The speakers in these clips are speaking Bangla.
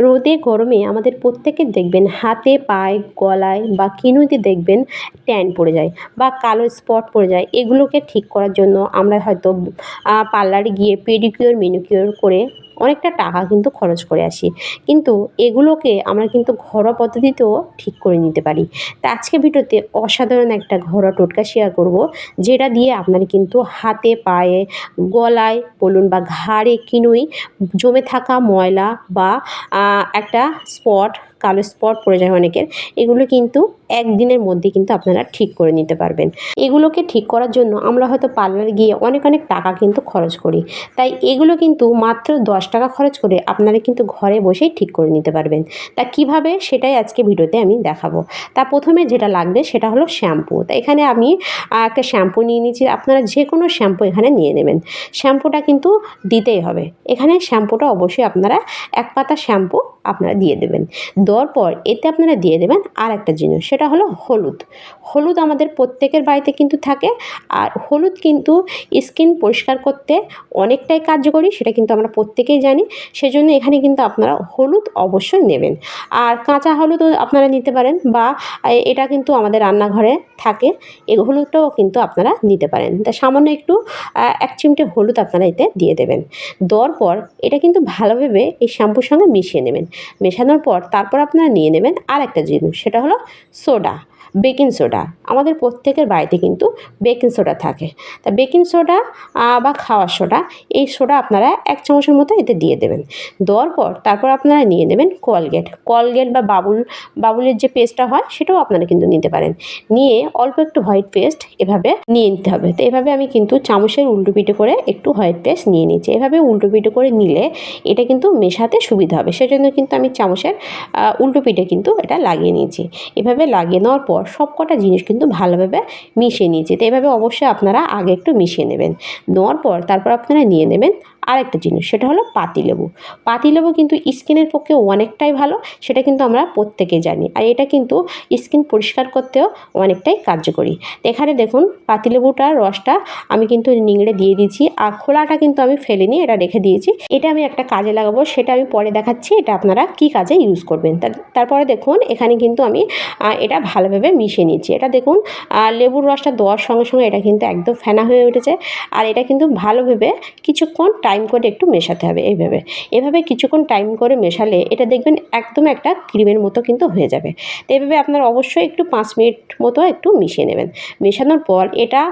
রোদে গরমে আমাদের প্রত্যেকের দেখবেন হাতে, পায়ে, গলায় বা কিনুইতে দেখবেন ট্যান পড়ে যায় বা কালো স্পট পড়ে যায়। এগুলোকে ঠিক করার জন্য আমরা হয়তো পার্লারে গিয়ে পেডিকিউর, ম্যানিকিউর করে অনেকটা টাকা কিন্তু খরচ করে আসি। কিন্তু এগুলোকে আমরা কিন্তু ঘরোয়া পদ্ধতিতেও ঠিক করে নিতে পারি। তা আজকের ভিডিওতে অসাধারণ একটা ঘরোয়া টোটকা শেয়ার করব, যেটা দিয়ে আপনারা কিন্তু হাতে, পায়ে, গলায় বলুন বা ঘাড়ে, কিনুই জমে থাকা ময়লা বা একটা স্পট, কালো স্পট পড়ে যায় অনেকের, এগুলো কিন্তু একদিনের মধ্যে কিন্তু আপনারা ঠিক করে নিতে পারবেন। এগুলোকে ঠিক করার জন্য আমরা হয়তো পার্লারে গিয়ে অনেক অনেক টাকা কিন্তু খরচ করি, তাই এগুলো কিন্তু মাত্র 10 টাকা খরচ করে আপনারা কিন্তু ঘরে বসেই ঠিক করে নিতে পারবেন। তা কিভাবে, সেটাই আজকে ভিডিওতে আমি দেখাবো। তা প্রথমে যেটা লাগবে সেটা হলো শ্যাম্পু। তা এখানে আমি একটা শ্যাম্পু নিয়ে নিয়েছি। আপনারা যে কোনো শ্যাম্পু এখানে নিয়ে নেবেন। শ্যাম্পুটা কিন্তু দিতেই হবে। এখানে শ্যাম্পুটা অবশ্যই আপনারা 1 পাতা শ্যাম্পু আপনারা দিয়ে দেবেন। দেওয়ার পর এতে আপনারা দিয়ে দেবেন আর একটা জিনিস, সেটা হলো হলুদ। হলুদ আমাদের প্রত্যেকের বাড়িতে কিন্তু থাকে, আর হলুদ কিন্তু স্কিন পরিষ্কার করতে অনেকটাই কার্যকরী, সেটা কিন্তু আমরা প্রত্যেকেই জানি। সেজন্য এখানে কিন্তু আপনারা হলুদ অবশ্যই নেবেন। আর কাঁচা হলুদও আপনারা নিতে পারেন, বা এটা কিন্তু আমাদের রান্নাঘরে থাকে, এই হলুদটাও কিন্তু আপনারা নিতে পারেন। তা সামান্য একটু 1 চিমটে হলুদ আপনারা এতে দিয়ে দেবেন। দেওয়ার পর এটা কিন্তু ভালোভাবে এই শ্যাম্পুর সঙ্গে মিশিয়ে নেবেন। মেশানোর পর তারপর আপনারা নিয়ে নেবেন আর একটা জিনিস, সেটা হলো সোডা, বেকিং সোডা। আমাদের প্রত্যেকের বাড়িতে কিন্তু বেকিং সোডা থাকে। তা বেকিং সোডা বা খাওয়ার সোডা, এই সোডা আপনারা 1 চামচের মতো এতে দিয়ে দেবেন। দেওয়ার পর তারপর আপনারা নিয়ে নেবেন কলগেট বা বাবুলের যে পেস্টটা হয় সেটাও আপনারা কিন্তু নিতে পারেন। নিয়ে অল্প একটু হোয়াইট পেস্ট এভাবে নিয়ে নিতে হবে। তো এভাবে আমি কিন্তু চামচের উল্টো পিঠে করে একটু হোয়াইট পেস্ট নিয়ে নিচ্ছি। এভাবে উল্টো পিঠে করে নিলে এটা কিন্তু মেশাতে সুবিধা হবে, সেজন্য কিন্তু আমি চামচের উল্টো পিঠে কিন্তু এটা লাগিয়ে নিয়েছি। এভাবে লাগিয়ে নেওয়ার পর সবকটা জিনিস কিন্তু ভালোভাবে মিশিয়ে নিয়েছি। তো এভাবে অবশ্যই আপনারা আগে একটু মিশিয়ে নেবেন। নেওয়ার পর তারপর আপনারা নিয়ে নেবেন আরেকটা জিনিস, সেটা হলো পাতিলেবু। পাতিলেবু কিন্তু স্কিনের পক্ষে অনেকটাই ভালো, সেটা কিন্তু আমরা প্রত্যেকেই জানি। আর এটা কিন্তু স্কিন পরিষ্কার করতেও অনেকটাই কার্যকরী। তো এখানে দেখুন পাতিলেবুটার রসটা আমি কিন্তু নিংড়ে দিয়ে দিয়েছি, আর খোলাটা কিন্তু আমি ফেলিনি, এটা রেখে দিয়েছি। এটা আমি একটা কাজে লাগাবো, সেটা আমি পরে দেখাচ্ছি এটা আপনারা কী কাজে ইউজ করবেন। তারপরে দেখুন এখানে কিন্তু আমি এটা ভালোভাবে মিশিয়ে নিচ্ছি। এটা দেখুন লেবুর রসটা দেওয়ার সঙ্গে সঙ্গে এটা কিন্তু একদম ফেনা হয়ে উঠেছে। আর এটা কিন্তু ভালোভাবে কিছুক্ষণ টাইম করে একটু মেশাতে হবে। এভাবে কিছুক্ষণ টাইম করে মেশালে এটা দেখবেন একদম একটা ক্রিমের মতো কিন্তু হয়ে যাবে। তো এভাবে আপনারা অবশ্যই একটু 5 মিনিট মতো একটু মিশিয়ে নেবেন। মেশানোর পর এটা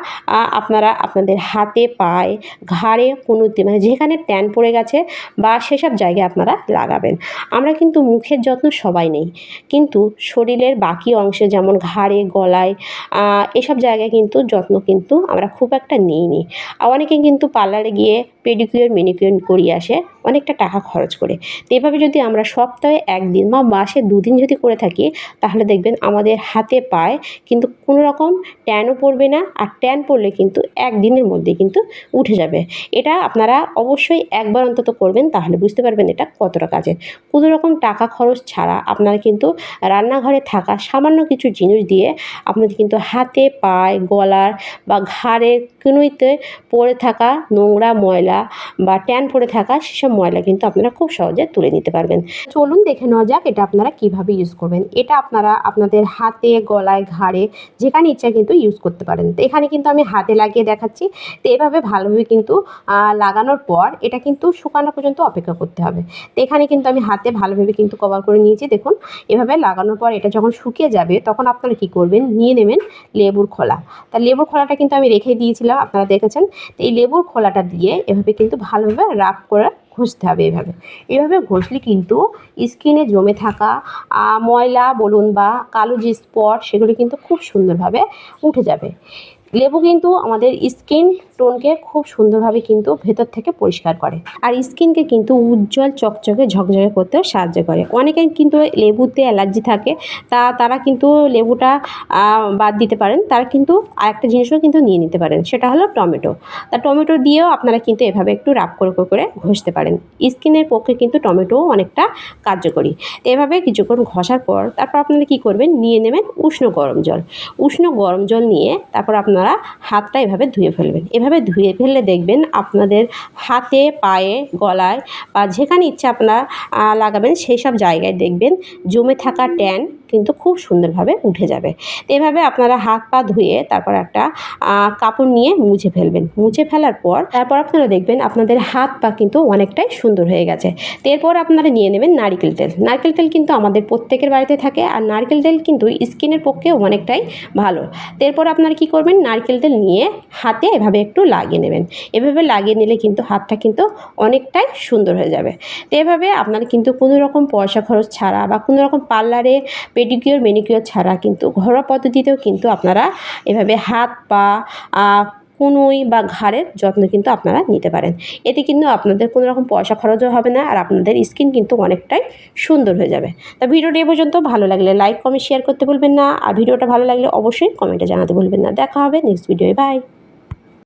আপনারা আপনাদের হাতে, পায়ে, ঘাড়ে, কনুইতে, মানে যেখানে ট্যান পড়ে গেছে বা সেসব জায়গায় আপনারা লাগাবেন। আমরা কিন্তু মুখের যত্ন সবাই নেই, কিন্তু শরীরের বাকি অংশে যেমন ঘাড়ে, গলায়, এসব জায়গায় কিন্তু যত্ন কিন্তু আমরা খুব একটা নিইনি। অনেকে কিন্তু পার্লারে গিয়ে পেডিকিউর, ম্যানিকিউর করিয়ে আসে অনেকটা টাকা খরচ করে। তো এভাবে যদি আমরা সপ্তাহে 1 দিন বা মাসে 2 দিন যদি করে থাকি, তাহলে দেখবেন আমাদের হাতে, পায়ে কিন্তু কোনো রকম ট্যানও পড়বে না। আর ট্যান পড়লে কিন্তু 1 দিনের মধ্যে কিন্তু উঠে যাবে। এটা আপনারা অবশ্যই একবার অন্তত করবেন, তাহলে বুঝতে পারবেন এটা কতটা কাজের। কোনো রকম টাকা খরচ ছাড়া আপনারা কিন্তু রান্নাঘরে থাকা সামান্য কিছু জিনিস দিয়ে আপনাদের কিন্তু হাতে, পায়ে, গলার বা ঘাড়ের কনুইতে পড়ে থাকা নোংরা ময়লা বা ট্যান পড়ে থাকা সেসব ময়লা কিন্তু আপনারা খুব সহজে তুলে নিতে পারবেন। চলুন দেখে নেওয়া যাক এটা আপনারা কিভাবে ইউজ করবেন। এটা আপনারা আপনাদের হাতে, গলায়, ঘাড়ে যেখানে ইচ্ছা কিন্তু ইউজ করতে পারেন। তো এখানে কিন্তু আমি হাতে লাগিয়ে দেখাচ্ছি। তো এভাবে ভালোভাবে কিন্তু লাগানোর পর এটা কিন্তু শুকানো পর্যন্ত অপেক্ষা করতে হবে। তো এখানে কিন্তু আমি হাতে ভালোভাবে কিন্তু কভার করে নিয়েছি। দেখুন এভাবে লাগানোর পর এটা যখন শুকিয়ে যাবে তখন আপনারা কী করবেন, নিয়ে নেবেন লেবুর খোলা। তা লেবুর খোলাটা কিন্তু আমি রেখে দিয়েছিলাম, আপনারা দেখেছেন। তো এই লেবুর খোলাটা দিয়ে এভাবে কিন্তু ভালোভাবে রাব করে ঘষতে হবে। এভাবে ঘষলে কিন্তু স্কিনে জমে থাকা ময়লা বলুন বা কালো যে স্পট, সেগুলো কিন্তু খুব সুন্দরভাবে উঠে যাবে। লেবু কিন্তু আমাদের স্কিন টোনকে খুব সুন্দরভাবে কিন্তু ভেতর থেকে পরিষ্কার করে, আর স্কিনকে কিন্তু উজ্জ্বল, চকচকে, ঝকঝকে করতেও সাহায্য করে। অনেকের কিন্তু লেবুতে অ্যালার্জি থাকে, তারা কিন্তু লেবুটা বাদ দিতে পারেন। তারা কিন্তু আরেকটা জিনিসও কিন্তু নিয়ে নিতে পারেন, সেটা হলো টমেটো। তা টমেটো দিয়েও আপনারা কিন্তু এভাবে একটু রাব করে ঘষতে পারেন। স্কিনের পক্ষে কিন্তু টমেটোও অনেকটা কার্যকরী। তো এভাবে কিছুক্ষণ ঘষার পর তারপর আপনারা কী করবেন, নিয়ে নেবেন উষ্ণ গরম জল নিয়ে তারপর আপনারা আপনারা হাতটা এভাবে ধুয়ে ফেলবেন। এভাবে ধুয়ে ফেললে দেখবেন আপনাদের হাতে, পায়ে, গলায় বা যেখানে ইচ্ছা আপনারা লাগাবেন সেই সব জায়গায় দেখবেন জমে থাকা ট্যান কিন্তু খুব সুন্দরভাবে উঠে যাবে। তো এভাবে আপনারা হাত পা ধুয়ে তারপর একটা কাপড় নিয়ে মুছে ফেলবেন। মুছে ফেলার পর তারপর আপনারা দেখবেন আপনাদের হাত পা কিন্তু অনেকটাই সুন্দর হয়ে গেছে। তো এরপর আপনারা নিয়ে নেবেন নারকেল তেল। নারকেল তেল কিন্তু আমাদের প্রত্যেকের বাড়িতে থাকে, আর নারকেল তেল কিন্তু স্কিনের পক্ষে অনেকটাই ভালো। তো এরপর আপনারা কী করবেন, নারকেল তেল নিয়ে হাতে এভাবে একটু লাগিয়ে নেবেন। এভাবে লাগিয়ে নিলে কিন্তু হাতটা কিন্তু অনেকটাই সুন্দর হয়ে যাবে। তো এভাবে আপনারা কিন্তু কোনো রকম পয়সা খরচ ছাড়া বা কোনো রকম পার্লারে পেডিকিওর ম্যানিকিওর ছাড়া কিন্তু ঘরোয়া পদ্ধতিতেও কিন্তু আপনারা এভাবে হাত পা কনুই বা ঘাড়ের যত্ন কিন্তু আপনারা নিতে পারেন। এতে কিন্তু আপনাদের কোনো রকম পয়সা খরচও হবে না, আর আপনাদের স্কিন কিন্তু অনেকটাই সুন্দর হয়ে যাবে। তা ভিডিওটি এ পর্যন্ত ভালো লাগলে লাইক কমেন্ট শেয়ার করতে ভুলবেন না, আর ভিডিওটা ভালো লাগলে অবশ্যই কমেন্টে জানাতে ভুলবেন না। দেখা হবে নেক্সট ভিডিওয়ে। বাই।